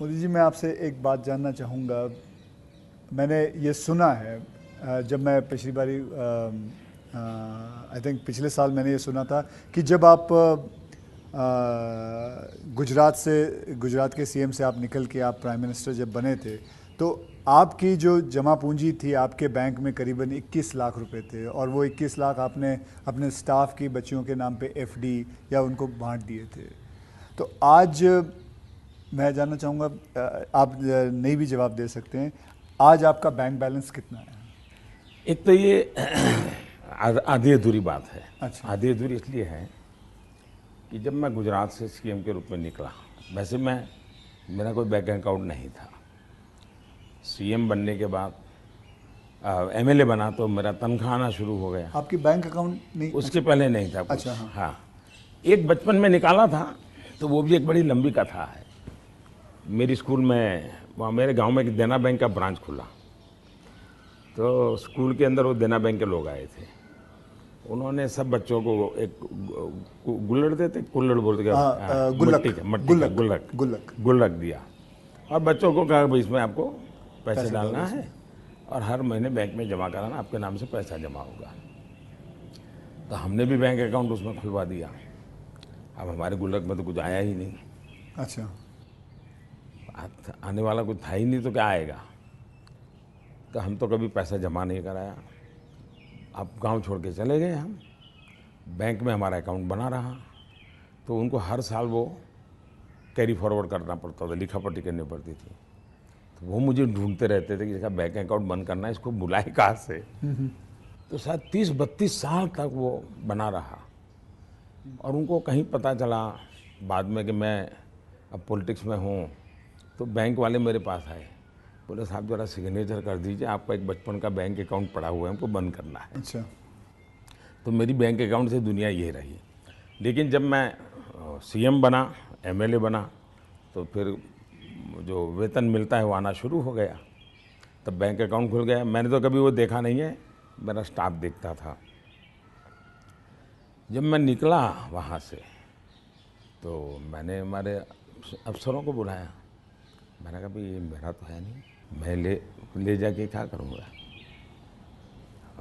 मोदी जी, मैं आपसे एक बात जानना चाहूँगा। मैंने ये सुना है, जब मैं पिछली बारी आई थिंक पिछले साल मैंने ये सुना था कि जब आप गुजरात के सीएम से आप निकल के आप प्राइम मिनिस्टर जब बने थे, तो आपकी जो जमा पूंजी थी आपके बैंक में करीबन 21 लाख रुपए थे, और वो 21 लाख आपने अपने स्टाफ की बच्चियों के नाम पे एफडी या उनको बांट दिए थे। तो आज मैं जानना चाहूँगा, आप नहीं भी जवाब दे सकते हैं, आज आपका बैंक बैलेंस कितना है? एक तो ये आधी अधूरी बात है। अच्छा। आधी अधूरी इसलिए है कि जब मैं गुजरात से सीएम के रूप में निकला, वैसे मेरा कोई बैंक अकाउंट नहीं था। सीएम बनने के बाद एमएलए बना तो मेरा तनख्वाह आना शुरू हो गया। आपकी बैंक अकाउंट नहीं? उसके पहले नहीं था कुछ। अच्छा, हाँ। हाँ, एक बचपन में निकाला था, तो वो भी एक बड़ी लंबी कथा है। मेरी स्कूल में वहाँ मेरे गांव में एक देना बैंक का ब्रांच खुला, तो स्कूल के अंदर वो देना बैंक के लोग आए थे। उन्होंने सब बच्चों को एक गुल्लड़ देते, कुल्लड़ बोलते, गुल्लक दिया, और बच्चों को कहा भाई इसमें आपको पैसे डालना है और हर महीने बैंक में जमा कराना, आपके नाम से पैसा जमा होगा। तो हमने भी बैंक अकाउंट उसमें खुलवा दिया। अब हमारे गुल्लक में तो कुछ आया ही नहीं। अच्छा। आने वाला कुछ था ही नहीं, तो क्या आएगा। तो हम तो कभी पैसा जमा नहीं कराया। अब गांव छोड़ के चले गए हम। बैंक में हमारा अकाउंट बना रहा, तो उनको हर साल वो कैरी फॉरवर्ड करना पड़ता था, लिखा पढ़ी करनी पड़ती थी। तो वो मुझे ढूंढते रहते थे कि इसका बैंक अकाउंट बंद करना है, इसको बुलाए कहाँ से। तो शायद 30-32 साल तक वो बना रहा, और उनको कहीं पता चला बाद में कि मैं अब पॉलिटिक्स में हूँ, तो बैंक वाले मेरे पास आए, बोले साहब जरा सिग्नेचर कर दीजिए, आपका एक बचपन का बैंक अकाउंट पड़ा हुआ है, हमको बंद करना है। अच्छा। तो मेरी बैंक अकाउंट से दुनिया ये रही। लेकिन जब मैं सीएम बना, एमएलए बना, तो फिर जो वेतन मिलता है वो आना शुरू हो गया, तब बैंक अकाउंट खुल गया। मैंने तो कभी वो देखा नहीं है, मेरा स्टाफ देखता था। जब मैं निकला वहाँ से, तो मैंने हमारे अफसरों को बुलाया। मैंने कहा भाई ये मेरा तो है नहीं, मैं ले जाके क्या करूँगा,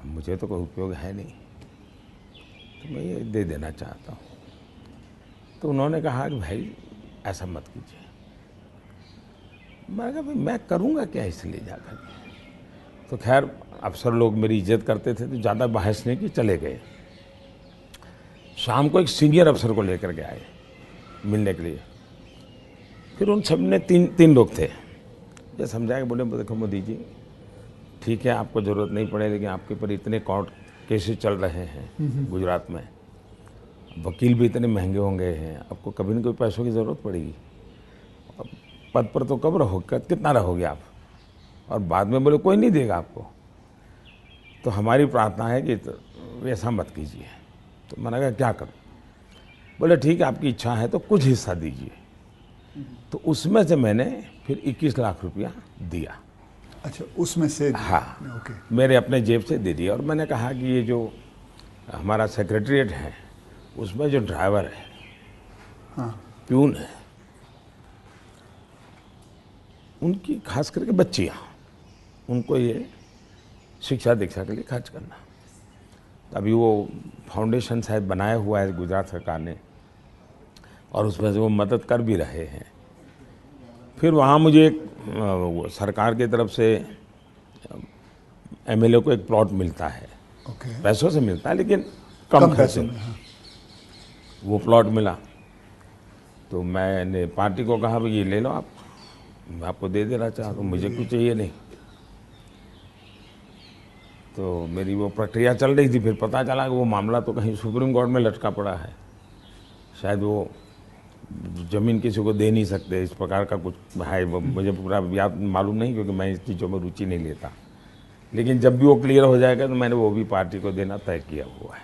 मुझे तो कोई उपयोग है नहीं, तो मैं ये दे देना चाहता हूँ। तो उन्होंने कहा कि भाई ऐसा मत कीजिए। मैंने कहा भाई मैं करूँगा क्या इसलिए जाकर के। तो खैर अफसर लोग मेरी इज्जत करते थे, तो ज़्यादा बहस नहीं की, चले गए। शाम को एक सीनियर अफसर को लेकर के आए मिलने के लिए। फिर उन सब ने तीन लोग थे, ये समझाया, बोले देखो मोदी जी, ठीक है आपको ज़रूरत नहीं पड़े, लेकिन आपके ऊपर इतने कोर्ट केसेस चल रहे हैं गुजरात में, वकील भी इतने महंगे होंगे हैं, आपको कभी न कभी पैसों की ज़रूरत पड़ेगी। अब पद पर तो कब रहोगे, कितना रहोगे आप। और बाद में बोले कोई नहीं देगा आपको। तो हमारी प्रार्थना है कि ऐसा मत कीजिए। तो मैंने कहा क्या करूँ। बोले ठीक है आपकी इच्छा है तो कुछ हिस्सा दीजिए। तो उसमें से मैंने फिर 21 लाख रुपया दिया। अच्छा, उसमें से? हाँ, ओके। मेरे अपने जेब से दे दिया। और मैंने कहा कि ये जो हमारा सेक्रेटरीट है, उसमें जो ड्राइवर है, हाँ, प्यून है, उनकी खास करके बच्चियाँ, उनको ये शिक्षा दीक्षा के लिए खर्च करना। अभी वो फाउंडेशन शायद बनाया हुआ है गुजरात सरकार ने, और उसमें से वो मदद कर भी रहे हैं। फिर वहाँ मुझे एक सरकार की तरफ से एमएलए को एक प्लॉट मिलता है। ओके। पैसों से मिलता है लेकिन कम खर्चे में। हाँ। वो प्लॉट मिला, तो मैंने पार्टी को कहा भाई ये ले लो आप, मैं आपको दे देना चाहता हूँ, मुझे कुछ चाहिए नहीं। तो मेरी वो प्रक्रिया चल रही थी। फिर पता चला कि वो मामला तो कहीं सुप्रीम कोर्ट में लटका पड़ा है, शायद वो ज़मीन किसी को दे नहीं सकते, इस प्रकार का कुछ है। मुझे पूरा याद मालूम नहीं, क्योंकि मैं इस चीज़ों में रुचि नहीं लेता। लेकिन जब भी वो क्लियर हो जाएगा तो मैंने वो भी पार्टी को देना तय किया हुआ है।